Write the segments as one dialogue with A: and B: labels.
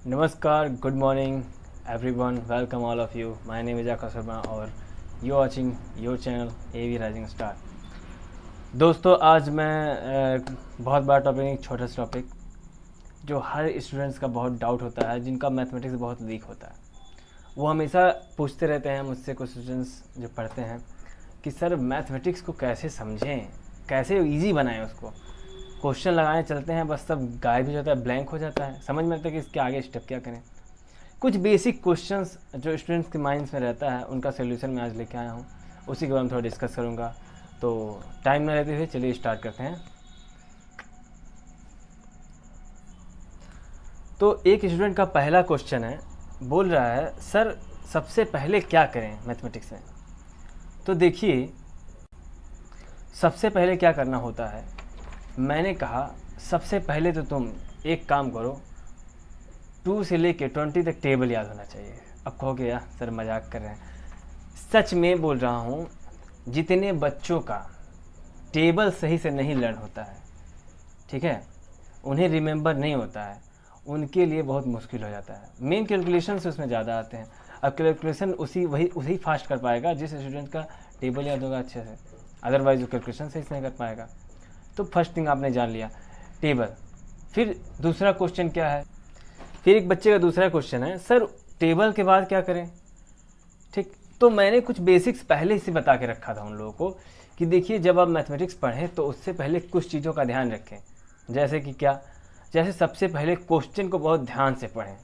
A: नमस्कार, good morning everyone, welcome all of you. My name is Akash Sharma और you watching your channel AV rising star. दोस्तों, आज मैं बहुत बड़ा टॉपिक, एक छोटा सा टॉपिक जो हर स्टूडेंट्स का बहुत डाउट होता है, जिनका मैथमेटिक्स बहुत वीक होता है। वो हमेशा पूछते रहते हैं मुझसे, कुछ स्टूडेंट्स जो पढ़ते हैं, कि सर मैथमेटिक्स को कैसे समझें, कैसे ईजी बनाएं उसको। क्वेश्चन लगाने चलते हैं, बस सब गायब हो जाता है, ब्लैंक हो जाता है, समझ में आता है कि इसके आगे स्टेप क्या करें। कुछ बेसिक क्वेश्चंस जो स्टूडेंट्स के माइंड्स में रहता है, उनका सोल्यूशन मैं आज लेके आया हूँ, उसी के बारे में थोड़ा डिस्कस करूँगा। तो टाइम ना लेते हुए चलिए स्टार्ट करते हैं। तो एक स्टूडेंट का पहला क्वेश्चन है, बोल रहा है सर सबसे पहले क्या करें मैथमेटिक्स में। तो देखिए, सबसे पहले क्या करना होता है, मैंने कहा सबसे पहले तो तुम एक काम करो, 2 से लेके 20 तक टेबल याद होना चाहिए। अब कहोगे यार सर मजाक कर रहे हैं, सच में बोल रहा हूँ। जितने बच्चों का टेबल सही से नहीं लर्न होता है, ठीक है, उन्हें रिमेंबर नहीं होता है, उनके लिए बहुत मुश्किल हो जाता है। मेन कैलकुलेशंस उसमें ज़्यादा आते हैं। अब कैलकुलेशन उसी फास्ट कर पाएगा जिस स्टूडेंट का टेबल याद होगा अच्छे से, अदरवाइज वो कैलकुलेशन सही से नहीं कर पाएगा। तो फर्स्ट थिंग आपने जान लिया, टेबल। फिर दूसरा क्वेश्चन क्या है, फिर एक बच्चे का दूसरा क्वेश्चन है, सर टेबल के बाद क्या करें। ठीक, तो मैंने कुछ बेसिक्स पहले से बता के रखा था उन लोगों को कि देखिए, जब आप मैथमेटिक्स पढ़ें तो उससे पहले कुछ चीज़ों का ध्यान रखें। जैसे कि क्या, जैसे सबसे पहले क्वेश्चन को बहुत ध्यान से पढ़ें।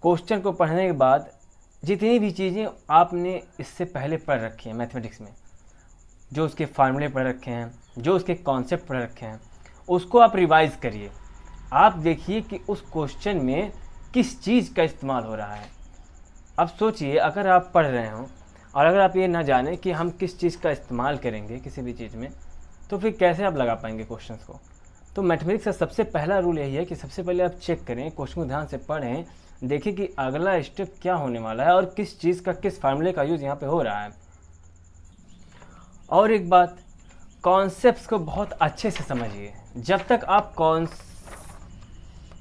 A: क्वेश्चन को पढ़ने के बाद जितनी भी चीज़ें आपने इससे पहले पढ़ रखी हैं मैथमेटिक्स में, जो उसके फार्मूले पढ़ रखे हैं, जो उसके कॉन्सेप्ट पढ़ रखे हैं, उसको आप रिवाइज़ करिए। आप देखिए कि उस क्वेश्चन में किस चीज़ का इस्तेमाल हो रहा है। अब सोचिए, अगर आप पढ़ रहे हो और अगर आप ये ना जाने कि हम किस चीज़ का इस्तेमाल करेंगे किसी भी चीज़ में, तो फिर कैसे आप लगा पाएंगे क्वेश्चंस को। तो मैथमेटिक्स का सबसे पहला रूल यही है कि सबसे पहले आप चेक करें, क्वेश्चन को ध्यान से पढ़ें, देखिए कि अगला स्टेप क्या होने वाला है और किस चीज़ का, किस फार्मूले का यूज़ यहाँ पे हो रहा है। और एक बात, कॉन्सेप्ट्स को बहुत अच्छे से समझिए। जब तक आप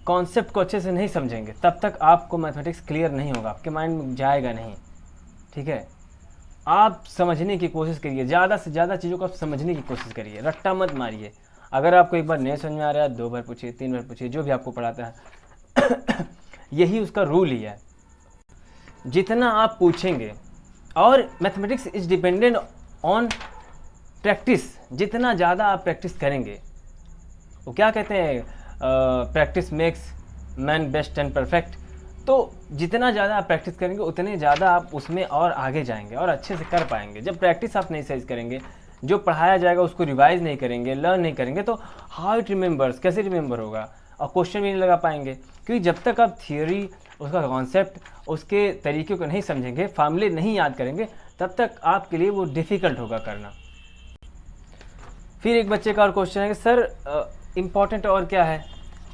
A: कॉन्सेप्ट को अच्छे से नहीं समझेंगे, तब तक आपको मैथमेटिक्स क्लियर नहीं होगा, आपके माइंड में जाएगा नहीं। ठीक है, आप समझने की कोशिश करिए, ज़्यादा से ज़्यादा चीज़ों को आप समझने की कोशिश करिए, रट्टा मत मारिए। अगर आपको एक बार नहीं समझ में आ रहा है, 2 बार पूछिए, 3 बार पूछिए, जो भी आपको पढ़ाता है यही उसका रूल ही है। जितना आप पूछेंगे, और mathematics is dependent on practice, जितना ज़्यादा आप प्रैक्टिस करेंगे, वो क्या कहते हैं, practice makes man best and perfect. तो जितना ज़्यादा आप प्रैक्टिस करेंगे, उतने ज़्यादा आप उसमें और आगे जाएंगे और अच्छे से कर पाएंगे। जब प्रैक्टिस आप नहीं सही करेंगे, जो पढ़ाया जाएगा उसको रिवाइज नहीं करेंगे, लर्न नहीं करेंगे, तो हाउ इट रिमेंबर्स, कैसे रिमेंबर होगा, और क्वेश्चन भी नहीं लगा पाएंगे। क्योंकि जब तक आप थियोरी, उसका कॉन्सेप्ट, उसके तरीके को नहीं समझेंगे, फार्मूले नहीं याद करेंगे, तब तक आपके लिए वो डिफ़िकल्ट होगा करना। फिर एक बच्चे का और क्वेश्चन है कि सर इम्पॉर्टेंट और क्या है।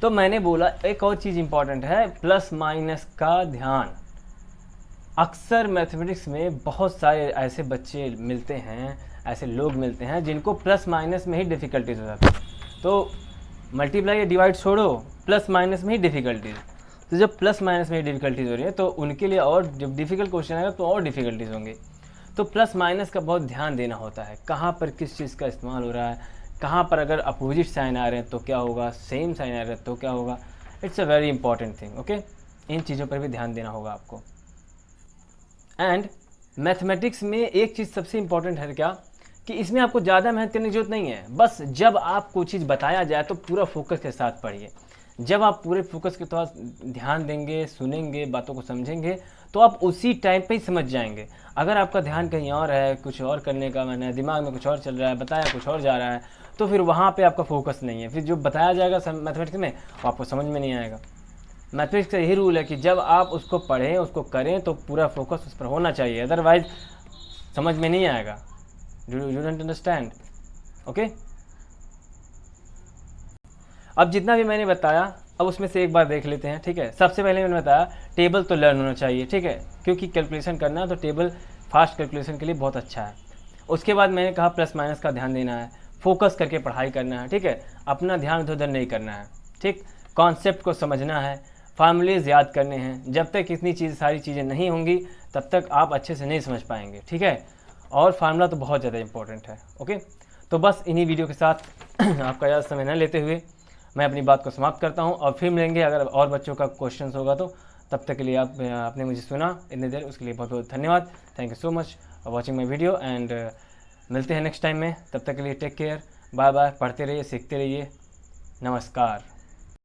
A: तो मैंने बोला एक और चीज़ इम्पॉर्टेंट है, प्लस माइनस का ध्यान। अक्सर मैथमेटिक्स में बहुत सारे ऐसे बच्चे मिलते हैं, ऐसे लोग मिलते हैं जिनको प्लस माइनस में ही डिफ़िकल्टीज हो जाती है। तो मल्टीप्लाई या डिवाइड छोड़ो, प्लस माइनस में ही डिफ़िकल्टीज। तो जब प्लस माइनस में ही डिफ़िकल्टीज हो रही है, तो उनके लिए और जब डिफ़िकल्ट क्वेश्चन आएगा तो और डिफ़िकल्टीज होंगे। तो प्लस माइनस का बहुत ध्यान देना होता है, कहाँ पर किस चीज़ का इस्तेमाल हो रहा है, कहाँ पर अगर अपोजिट साइन आ रहे हैं तो क्या होगा, सेम साइन आ रहे हैं तो क्या होगा। It's a very important thing. Okay, इन चीज़ों पर भी ध्यान देना होगा आपको। एंड मैथमेटिक्स में एक चीज़ सबसे इंपॉर्टेंट है क्या, कि इसमें आपको ज़्यादा मेहनत करने की जरूरत नहीं है। बस जब आपको चीज़ बताया जाए तो पूरा फोकस के साथ पढ़िए। जब आप पूरे फोकस के साथ ध्यान देंगे, सुनेंगे, बातों को समझेंगे, तो आप उसी टाइम पे ही समझ जाएंगे। अगर आपका ध्यान कहीं और है, कुछ और करने का, मैंने दिमाग में कुछ और चल रहा है, बताया कुछ और जा रहा है, तो फिर वहाँ पे आपका फोकस नहीं है। फिर जो बताया जाएगा मैथमेटिक्स में, वो आपको समझ में नहीं आएगा। मैथमेटिक्स का यही रूल है कि जब आप उसको पढ़ें, उसको करें, तो पूरा फोकस उस पर होना चाहिए, अदरवाइज समझ में नहीं आएगा। You don't understand. ओके, अब जितना भी मैंने बताया, अब उसमें से एक बार देख लेते हैं। ठीक है, सबसे पहले मैंने बताया टेबल तो लर्न होना चाहिए, ठीक है, क्योंकि कैलकुलेशन करना है तो टेबल फास्ट कैलकुलेशन के लिए बहुत अच्छा है। उसके बाद मैंने कहा प्लस माइनस का ध्यान देना है, फोकस करके पढ़ाई करना है, ठीक है, अपना ध्यान इधर उधर नहीं करना है, ठीक, कॉन्सेप्ट को समझना है, फार्मूलेज याद करने हैं। जब तक इतनी सारी चीज़ें नहीं होंगी तब तक आप अच्छे से नहीं समझ पाएंगे, ठीक है। और फार्मूला तो बहुत ज़्यादा इंपॉर्टेंट है। ओके, तो बस इन्हीं वीडियो के साथ आपका ज़्यादा समय न लेते हुए मैं अपनी बात को समाप्त करता हूँ, और फिर मिलेंगे अगर और बच्चों का क्वेश्चन होगा तो। तब तक के लिए आपने मुझे सुना इतनी देर, उसके लिए बहुत बहुत धन्यवाद। Thank you so much for watching my video, and मिलते हैं नेक्स्ट टाइम में। तब तक के लिए टेक केयर, बाय बाय। पढ़ते रहिए, सीखते रहिए। नमस्कार।